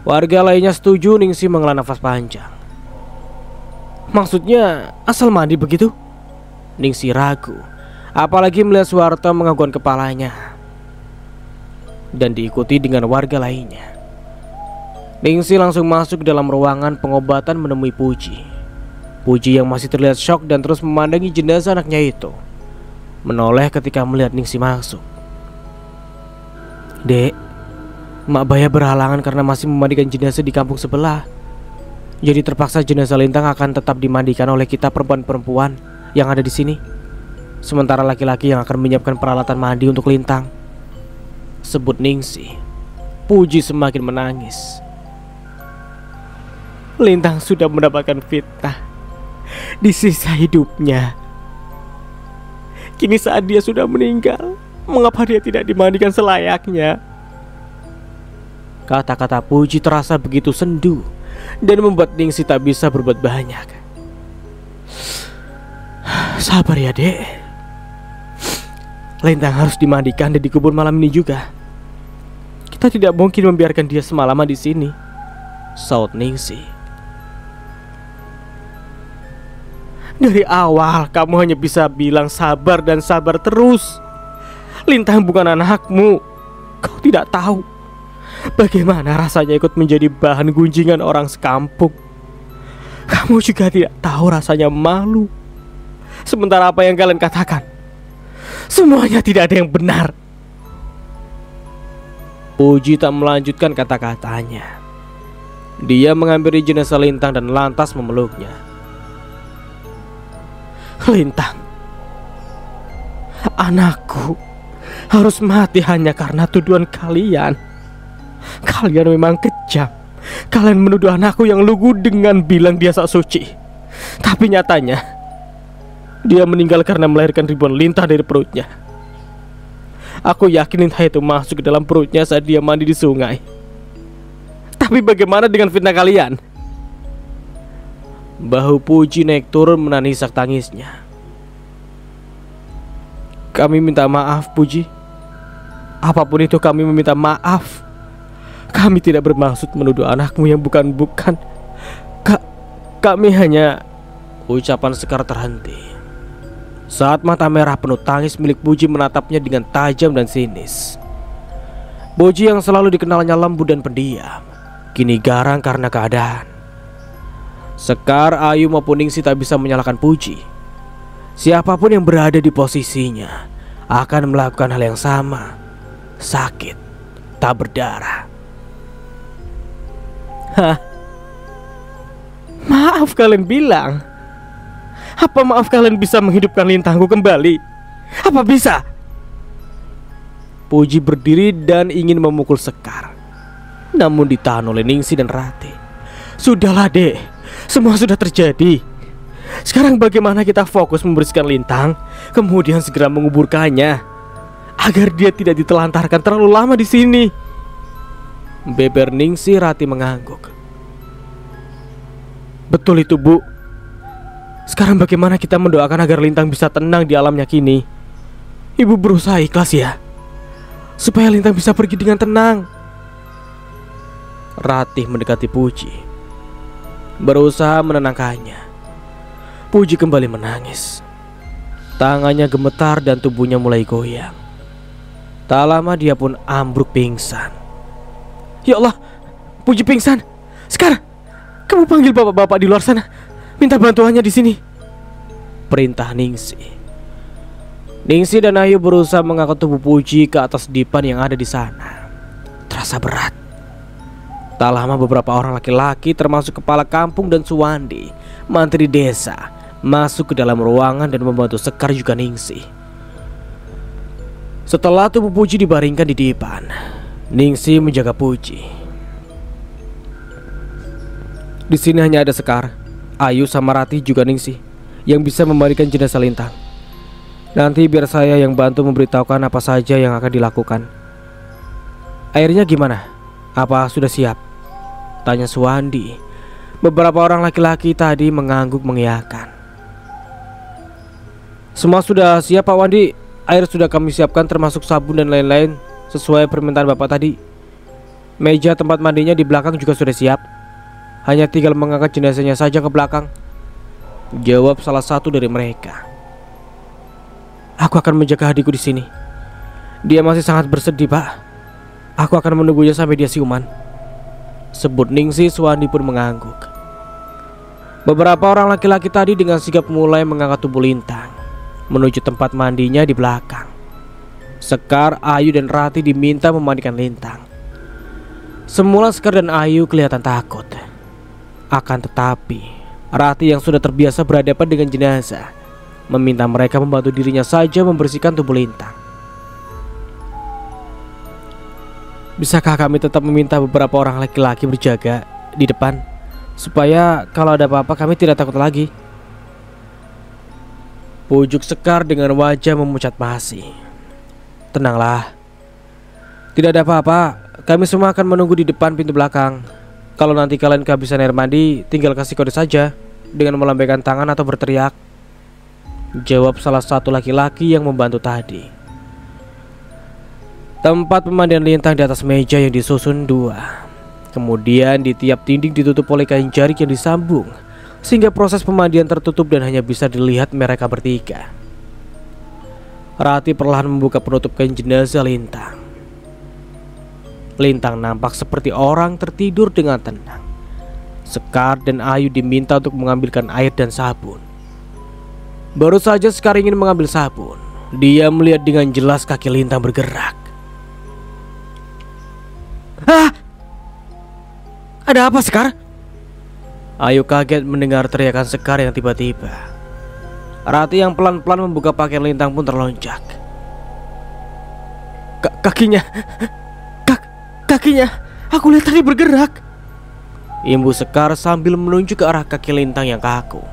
Warga lainnya setuju. Ningsih menghela nafas panjang. Maksudnya asal mandi begitu? Ningsih ragu, apalagi melihat Suharto menganggukkan kepalanya dan diikuti dengan warga lainnya. Ningsih langsung masuk ke dalam ruangan pengobatan menemui Puji. Puji yang masih terlihat syok dan terus memandangi jenazah anaknya itu menoleh ketika melihat Ningsih masuk. Dek, Mak Baya berhalangan karena masih memandikan jenazah di kampung sebelah. Jadi terpaksa jenazah Lintang akan tetap dimandikan oleh kita perempuan-perempuan yang ada di sini. Sementara laki-laki yang akan menyiapkan peralatan mandi untuk Lintang, sebut Ningsih. Puji semakin menangis. Lintang sudah mendapatkan fitnah di sisa hidupnya. Kini saat dia sudah meninggal, mengapa dia tidak dimandikan selayaknya? Kata-kata Puji terasa begitu sendu dan membuat Ningsih tak bisa berbuat banyak. Sabar ya dek, Lintang harus dimandikan dan dikubur malam ini juga. Kita tidak mungkin membiarkan dia semalaman di sini, saut Ningsih. Dari awal kamu hanya bisa bilang sabar dan sabar terus. Lintang bukan anakmu. Kau tidak tahu bagaimana rasanya ikut menjadi bahan gunjingan orang sekampung. Kamu juga tidak tahu rasanya malu. Sementara apa yang kalian katakan, semuanya tidak ada yang benar. Puji tak melanjutkan kata-katanya. Dia menghampiri jenazah Lintang dan lantas memeluknya. Lintang, anakku harus mati hanya karena tuduhan kalian. Kalian memang kejam. Kalian menuduh anakku yang lugu dengan bilang dia sok suci. Tapi nyatanya dia meninggal karena melahirkan ribuan lintah dari perutnya. Aku yakin lintah itu masuk ke dalam perutnya saat dia mandi di sungai. Tapi bagaimana dengan fitnah kalian? Bahu Puji naik turun menahan isak tangisnya. Kami minta maaf Puji. Apapun itu kami meminta maaf. Kami tidak bermaksud menuduh anakmu yang bukan-bukan. Kami hanya... Ucapan Sekar terhenti saat mata merah penuh tangis milik Puji menatapnya dengan tajam dan sinis. Puji yang selalu dikenalnya lembut dan pendiam kini garang karena keadaan. Sekar, Ayu maupun Ningsih tak bisa menyalahkan Puji. Siapapun yang berada di posisinya akan melakukan hal yang sama. Sakit, tak berdarah. Hah? Maaf kalian bilang? Apa maaf kalian bisa menghidupkan Lintangku kembali? Apa bisa? Puji berdiri dan ingin memukul Sekar, namun ditahan oleh Ningsih dan Ratih. Sudahlah dek, semua sudah terjadi. Sekarang bagaimana kita fokus membersihkan Lintang, kemudian segera menguburkannya, agar dia tidak ditelantarkan terlalu lama di sini. Beber Ningsih. Ratih mengangguk. Betul itu bu. Sekarang bagaimana kita mendoakan agar Lintang bisa tenang di alamnya kini? Ibu berusaha ikhlas ya, supaya Lintang bisa pergi dengan tenang. Ratih mendekati Puji, berusaha menenangkannya. Puji kembali menangis. Tangannya gemetar dan tubuhnya mulai goyang. Tak lama dia pun ambruk pingsan. Ya Allah, Puji pingsan. Sekar, kamu panggil bapak-bapak di luar sana, minta bantuannya di sini, perintah Ningsih. Ningsih dan Ayu berusaha mengangkat tubuh Puji ke atas dipan yang ada di sana. Terasa berat. Tak lama beberapa orang laki-laki termasuk kepala kampung dan Suwandi, mantri desa, masuk ke dalam ruangan dan membantu Sekar juga Ningsih. Setelah tubuh Puji dibaringkan di dipan, Ningsih menjaga Puji. Di sini hanya ada Sekar, Ayu sama Ratih juga Ningsih yang bisa membaringkan jenazah Lintang. Nanti biar saya yang bantu memberitahukan apa saja yang akan dilakukan. Airnya gimana? Apa sudah siap? Tanya Suwandi. Beberapa orang laki-laki tadi mengangguk mengiyakan. Semua sudah siap Pak Wandi. Air sudah kami siapkan termasuk sabun dan lain-lain sesuai permintaan Bapak tadi. Meja tempat mandinya di belakang juga sudah siap. Hanya tinggal mengangkat jenazahnya saja ke belakang, jawab salah satu dari mereka. Aku akan menjaga adikku di sini. Dia masih sangat bersedih, Pak. Aku akan menunggunya sampai dia siuman, sebut Ningsih. Suwandi pun mengangguk. Beberapa orang laki-laki tadi dengan sigap mulai mengangkat tubuh Lintang menuju tempat mandinya di belakang. Sekar, Ayu dan Ratih diminta memandikan Lintang. Semula Sekar dan Ayu kelihatan takut. Akan tetapi Ratih yang sudah terbiasa berhadapan dengan jenazah meminta mereka membantu dirinya saja membersihkan tubuh Lintang. Bisakah kami tetap meminta beberapa orang laki-laki berjaga di depan, supaya kalau ada apa-apa kami tidak takut lagi? Pujuk Sekar dengan wajah memucat basi. Tenanglah, tidak ada apa-apa. Kami semua akan menunggu di depan pintu belakang. Kalau nanti kalian kehabisan air mandi, tinggal kasih kode saja dengan melambaikan tangan atau berteriak, jawab salah satu laki-laki yang membantu tadi. Tempat pemandian Lintang di atas meja yang disusun dua. Kemudian di tiap dinding ditutup oleh kain jarik yang disambung, sehingga proses pemandian tertutup dan hanya bisa dilihat mereka bertiga. Ratih perlahan membuka penutup kain jenazah Lintang. Lintang nampak seperti orang tertidur dengan tenang. Sekar dan Ayu diminta untuk mengambilkan air dan sabun. Baru saja Sekar ingin mengambil sabun, dia melihat dengan jelas kaki Lintang bergerak. Ah! Ada apa Sekar? Ayu kaget mendengar teriakan Sekar yang tiba-tiba. Ratih yang pelan-pelan membuka pakaian Lintang pun terlonjak. Kakinya, kakinya, aku lihat tadi bergerak, imbu Sekar sambil menunjuk ke arah kaki Lintang yang kaku.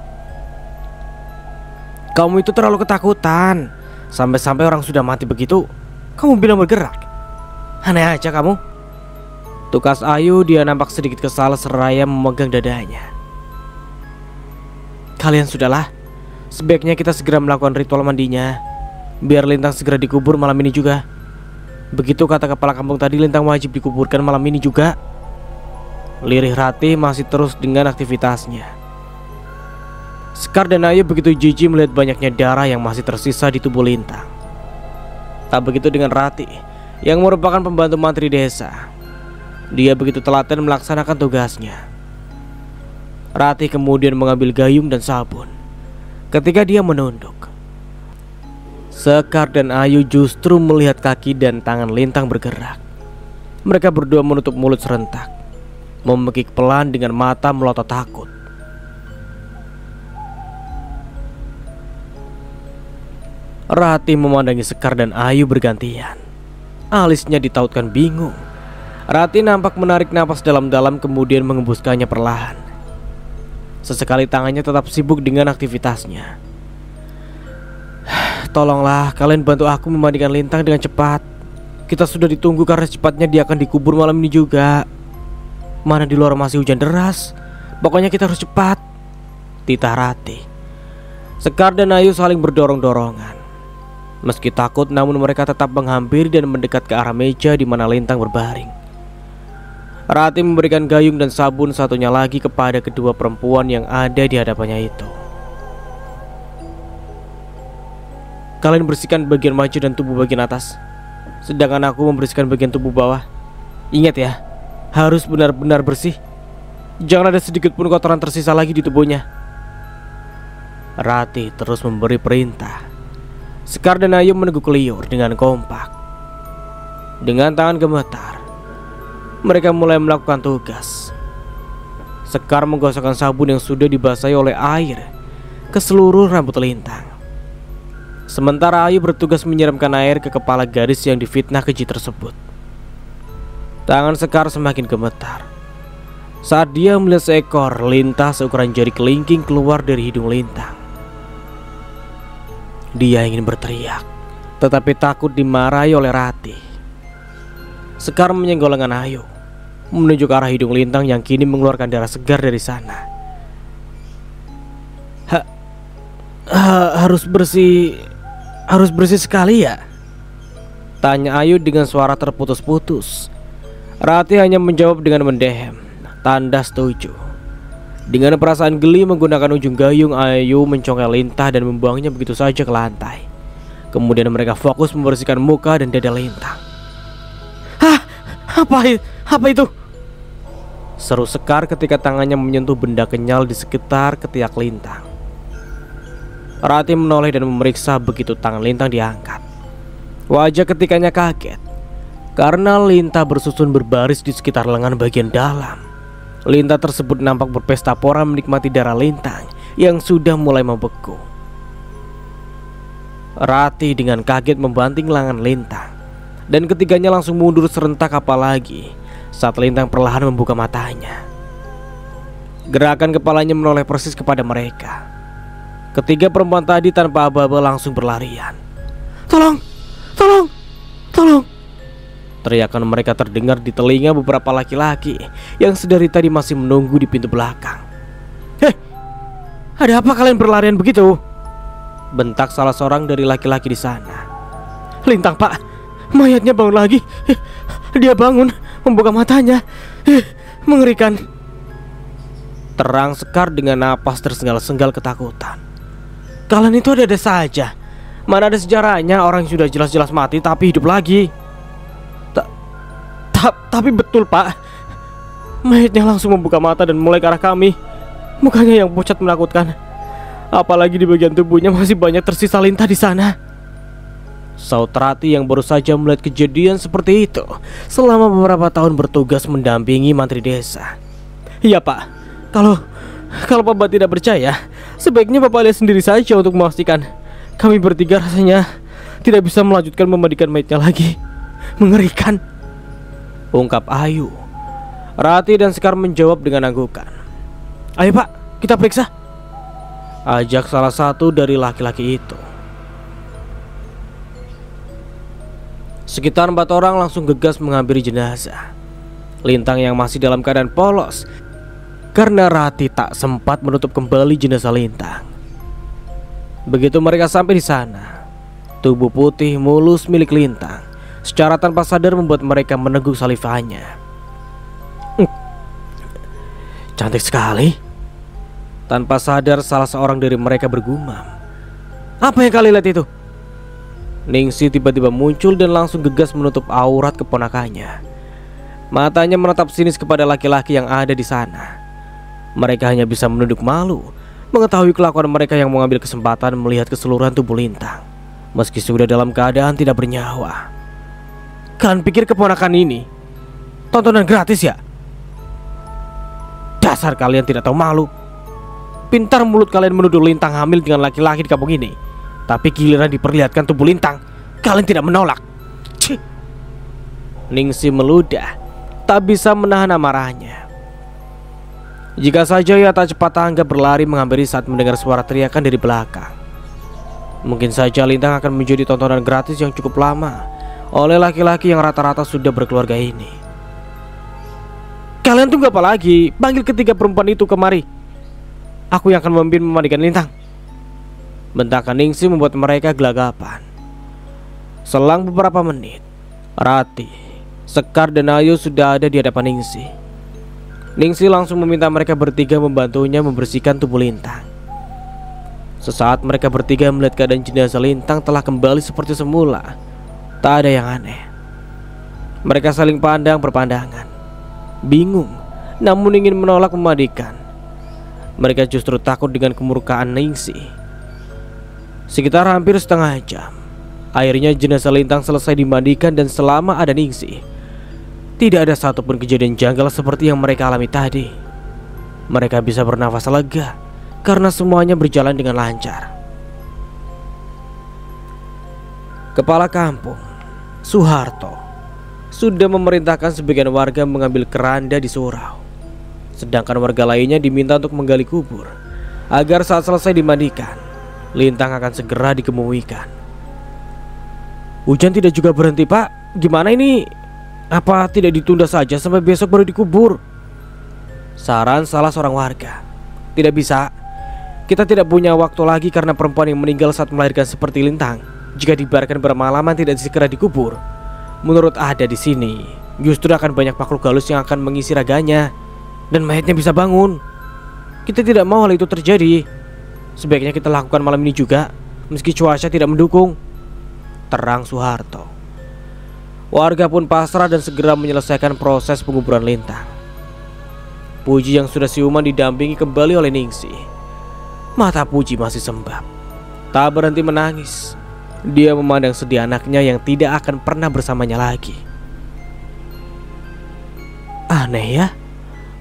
Kamu itu terlalu ketakutan. Sampai-sampai orang sudah mati begitu kamu bilang bergerak. Aneh aja kamu. Tukas Ayu, dia nampak sedikit kesal seraya memegang dadanya. Kalian sudahlah, sebaiknya kita segera melakukan ritual mandinya, biar Lintang segera dikubur malam ini juga. Begitu kata kepala kampung tadi, Lintang wajib dikuburkan malam ini juga. Lirih Ratih masih terus dengan aktivitasnya. Sekar dan Ayu begitu jijik melihat banyaknya darah yang masih tersisa di tubuh Lintang. Tak begitu dengan Ratih yang merupakan pembantu mantri desa. Dia begitu telaten melaksanakan tugasnya. Ratih kemudian mengambil gayung dan sabun. Ketika dia menunduk, Sekar dan Ayu justru melihat kaki dan tangan Lintang bergerak. Mereka berdua menutup mulut serentak, memekik pelan dengan mata melotot takut. Ratih memandangi Sekar dan Ayu bergantian. alisnya ditautkan bingung. Rati nampak menarik napas dalam-dalam kemudian mengembuskannya perlahan. Sesekali tangannya tetap sibuk dengan aktivitasnya. Tolonglah kalian bantu aku memandikan Lintang dengan cepat. Kita sudah ditunggu karena cepatnya dia akan dikubur malam ini juga. Mana di luar masih hujan deras. Pokoknya kita harus cepat, titah Rati. Sekar dan Ayu saling berdorong-dorongan. Meski takut namun mereka tetap menghampiri dan mendekat ke arah meja di mana Lintang berbaring. Rati memberikan gayung dan sabun satunya lagi kepada kedua perempuan yang ada di hadapannya itu. Kalian bersihkan bagian wajah dan tubuh bagian atas, sedangkan aku membersihkan bagian tubuh bawah. Ingat ya, harus benar-benar bersih. Jangan ada sedikit pun kotoran tersisa lagi di tubuhnya. Rati terus memberi perintah. Sekar dan Ayu meneguk liur dengan kompak. Dengan tangan gemetar, mereka mulai melakukan tugas. Sekar menggosokkan sabun yang sudah dibasahi oleh air ke seluruh rambut Lintang. Sementara Ayu bertugas menyiramkan air ke kepala gadis yang difitnah keji tersebut. Tangan Sekar semakin gemetar saat dia melihat seekor lintah seukuran jari kelingking keluar dari hidung Lintang. Dia ingin berteriak, tetapi takut dimarahi oleh Rati. Sekar menyenggol lengan Ayu menuju ke arah hidung Lintang yang kini mengeluarkan darah segar dari sana. Harus bersih sekali ya? Tanya Ayu dengan suara terputus-putus. Rati hanya menjawab dengan mendehem, tanda setuju. Dengan perasaan geli menggunakan ujung gayung, Ayu mencongkel Lintah dan membuangnya begitu saja ke lantai. Kemudian mereka fokus membersihkan muka dan dada Lintang. Hah? Apa itu? Seru Sekar ketika tangannya menyentuh benda kenyal di sekitar ketiak Lintang. Rati menoleh dan memeriksa begitu tangan Lintang diangkat. Wajah ketikanya kaget karena lintah bersusun berbaris di sekitar lengan bagian dalam. Lintah tersebut nampak berpesta pora menikmati darah Lintang yang sudah mulai membeku. Rati dengan kaget membanting lengan Lintang, dan ketiganya langsung mundur serentak apalagi saat Lintang perlahan membuka matanya. Gerakan kepalanya menoleh persis kepada mereka. Ketiga perempuan tadi tanpa aba-aba langsung berlarian. Tolong! Tolong! Tolong! Teriakan mereka terdengar di telinga beberapa laki-laki yang sedari tadi masih menunggu di pintu belakang. Hei! Ada apa kalian berlarian begitu? Bentak salah seorang dari laki-laki di sana. Lintang, Pak! Mayatnya bangun lagi. Dia bangun, membuka matanya. Mengerikan. Terang Sekar dengan napas tersengal-sengal ketakutan. Kalian itu ada-ada saja. Mana ada sejarahnya orang yang sudah jelas-jelas mati tapi hidup lagi. Tapi betul, Pak. Mayatnya langsung membuka mata dan mulai ke arah kami. Mukanya yang pucat menakutkan. Apalagi di bagian tubuhnya masih banyak tersisa lintah di sana. Saut Rati yang baru saja melihat kejadian seperti itu selama beberapa tahun bertugas mendampingi mantri desa. Iya, Pak. Kalau Bapak tidak percaya, sebaiknya Bapak lihat sendiri saja untuk memastikan. Kami bertiga rasanya tidak bisa melanjutkan memandikan mayatnya lagi. Mengerikan, ungkap Ayu. Rati dan Sekar menjawab dengan anggukan. Ayo, Pak, kita periksa, ajak salah satu dari laki-laki itu. Sekitar 4 orang langsung gegas menghampiri jenazah Lintang yang masih dalam keadaan polos karena Rati tak sempat menutup kembali jenazah Lintang. Begitu mereka sampai di sana, tubuh putih mulus milik Lintang secara tanpa sadar membuat mereka meneguk salivanya. Cantik sekali. Tanpa sadar salah seorang dari mereka bergumam. Apa yang kalian lihat itu? Ningsi tiba-tiba muncul dan langsung gegas menutup aurat keponakannya. Matanya menatap sinis kepada laki-laki yang ada di sana. Mereka hanya bisa menunduk malu mengetahui kelakuan mereka yang mengambil kesempatan melihat keseluruhan tubuh Lintang meski sudah dalam keadaan tidak bernyawa. Kalian pikir keponakan ini tontonan gratis ya? Dasar kalian tidak tahu malu. Pintar mulut kalian menuduh Lintang hamil dengan laki-laki di kampung ini, tapi giliran diperlihatkan tubuh Lintang, kalian tidak menolak. Cih. Ningsih meludah, tak bisa menahan amarahnya. Jika saja ia tak cepat tanggap berlari menghampiri saat mendengar suara teriakan dari belakang, mungkin saja Lintang akan menjadi tontonan gratis yang cukup lama oleh laki-laki yang rata-rata sudah berkeluarga ini. Kalian tunggu apa lagi? Panggil ketiga perempuan itu kemari. Aku yang akan memimpin memandikan Lintang. Bentakan Ningsih membuat mereka gelagapan. Selang beberapa menit, Ratih, Sekar dan Ayu sudah ada di hadapan Ningsih. Ningsih langsung meminta mereka bertiga membantunya membersihkan tubuh Lintang. Sesaat mereka bertiga melihat keadaan jenazah Lintang telah kembali seperti semula. Tak ada yang aneh. Mereka saling pandang berpandangan, bingung, namun ingin menolak memandikan. Mereka justru takut dengan kemurkaan Ningsih. Sekitar hampir setengah jam, akhirnya jenazah Lintang selesai dimandikan, dan selama ada Ningsih, tidak ada satupun kejadian janggal seperti yang mereka alami tadi. Mereka bisa bernafas lega karena semuanya berjalan dengan lancar. Kepala kampung, Soeharto, sudah memerintahkan sebagian warga mengambil keranda di surau, sedangkan warga lainnya diminta untuk menggali kubur agar saat selesai dimandikan, Lintang akan segera dikemumikan. Hujan tidak juga berhenti, Pak. Gimana ini? Apa tidak ditunda saja sampai besok baru dikubur? Saran salah seorang warga. Tidak bisa. Kita tidak punya waktu lagi karena perempuan yang meninggal saat melahirkan seperti Lintang, jika dibiarkan bermalaman tidak segera dikubur, menurut ada di sini, justru akan banyak makhluk halus yang akan mengisi raganya dan mayatnya bisa bangun. Kita tidak mau hal itu terjadi. Sebaiknya kita lakukan malam ini juga, meski cuaca tidak mendukung, terang Soeharto. Warga pun pasrah dan segera menyelesaikan proses penguburan Lintang. Puji yang sudah siuman didampingi kembali oleh Ningsih. Mata Puji masih sembab, tak berhenti menangis. Dia memandang sedih anaknya yang tidak akan pernah bersamanya lagi. Aneh ya,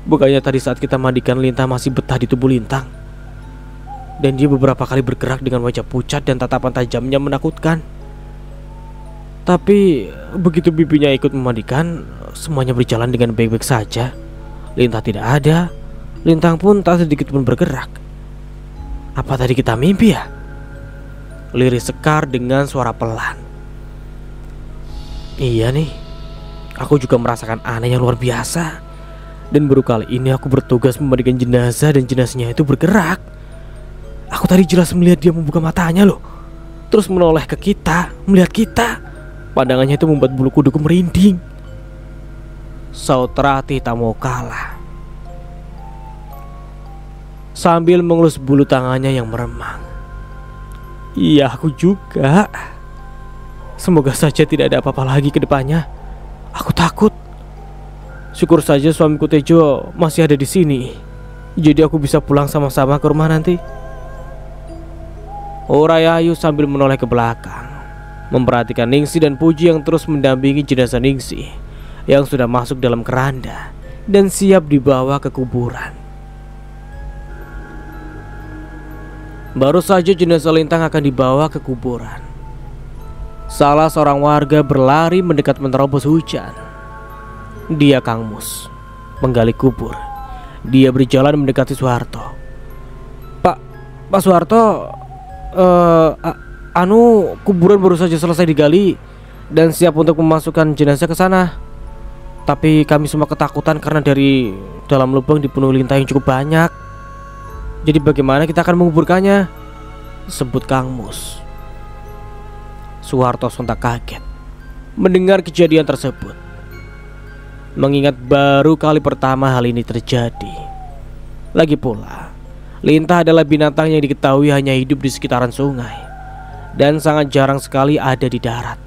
bukannya tadi saat kita mandikan Lintang masih betah di tubuh Lintang, dan dia beberapa kali bergerak dengan wajah pucat dan tatapan tajamnya menakutkan. Tapi begitu bibinya ikut memandikan, semuanya berjalan dengan baik-baik saja. Lintang tidak ada, Lintang pun tak sedikit pun bergerak. Apa tadi kita mimpi ya? Lirik Sekar dengan suara pelan. Iya nih, aku juga merasakan aneh yang luar biasa. Dan baru kali ini aku bertugas memandikan jenazah dan jenazahnya itu bergerak. Aku tadi jelas melihat dia membuka matanya loh, terus menoleh ke kita, melihat kita. Pandangannya itu membuat bulu kuduku merinding. Saut Ratih tak mau kalah sambil mengelus bulu tangannya yang meremang. Iya, aku juga. Semoga saja tidak ada apa-apa lagi ke depannya. Aku takut. Syukur saja suamiku Tejo masih ada di sini, jadi aku bisa pulang sama-sama ke rumah nanti. Urai Ayu sambil menoleh ke belakang, memperhatikan Ningsih dan Puji yang terus mendampingi jenazah Ningsih yang sudah masuk dalam keranda dan siap dibawa ke kuburan. Baru saja jenazah Lintang akan dibawa ke kuburan, salah seorang warga berlari mendekat menerobos hujan. Dia Kang Mus, penggali kubur. Dia berjalan mendekati Soeharto. Pak Soeharto, kuburan baru saja selesai digali dan siap untuk memasukkan jenazah ke sana. Tapi kami semua ketakutan karena dari dalam lubang dipenuhi lintah yang cukup banyak. Jadi bagaimana kita akan menguburkannya? Sebut Kang Mus. Soeharto sontak kaget mendengar kejadian tersebut, mengingat baru kali pertama hal ini terjadi. Lagi pula, lintah adalah binatang yang diketahui hanya hidup di sekitaran sungai dan sangat jarang sekali ada di darat.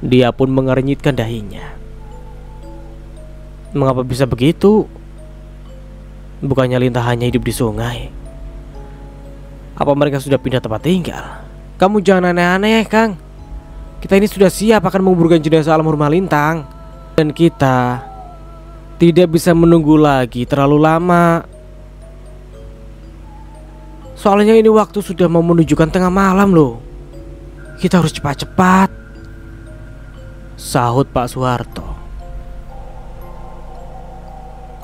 Dia pun mengernyitkan dahinya. Mengapa bisa begitu? Bukannya lintah hanya hidup di sungai? Apa mereka sudah pindah tempat tinggal? Kamu jangan aneh-aneh, Kang. Kita ini sudah siap akan menguburkan jenazah almarhumah Lintang, dan kita tidak bisa menunggu lagi terlalu lama. Soalnya ini waktu sudah mau menunjukkan tengah malam loh. Kita harus cepat-cepat. sahut Pak Soeharto.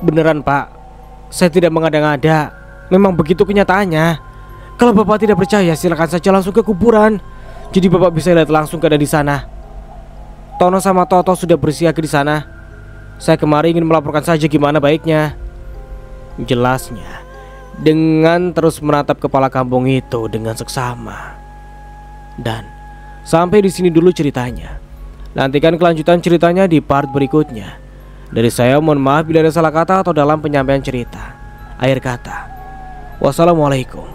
Beneran Pak, saya tidak mengada-ngada. Memang begitu kenyataannya. Kalau Bapak tidak percaya, silakan saja langsung ke kuburan. Jadi Bapak bisa lihat langsung keadaan di sana. Tono sama Toto sudah bersiaga di sana. Saya kemarin ingin melaporkan saja gimana baiknya, jelasnya dengan terus menatap kepala kampung itu dengan seksama. Dan sampai di sini dulu ceritanya. Nantikan kelanjutan ceritanya di part berikutnya. Dari saya mohon maaf bila ada salah kata atau dalam penyampaian cerita. Akhir kata, wassalamualaikum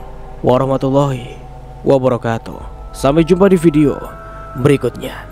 warahmatullahi wabarakatuh. Sampai jumpa di video berikutnya.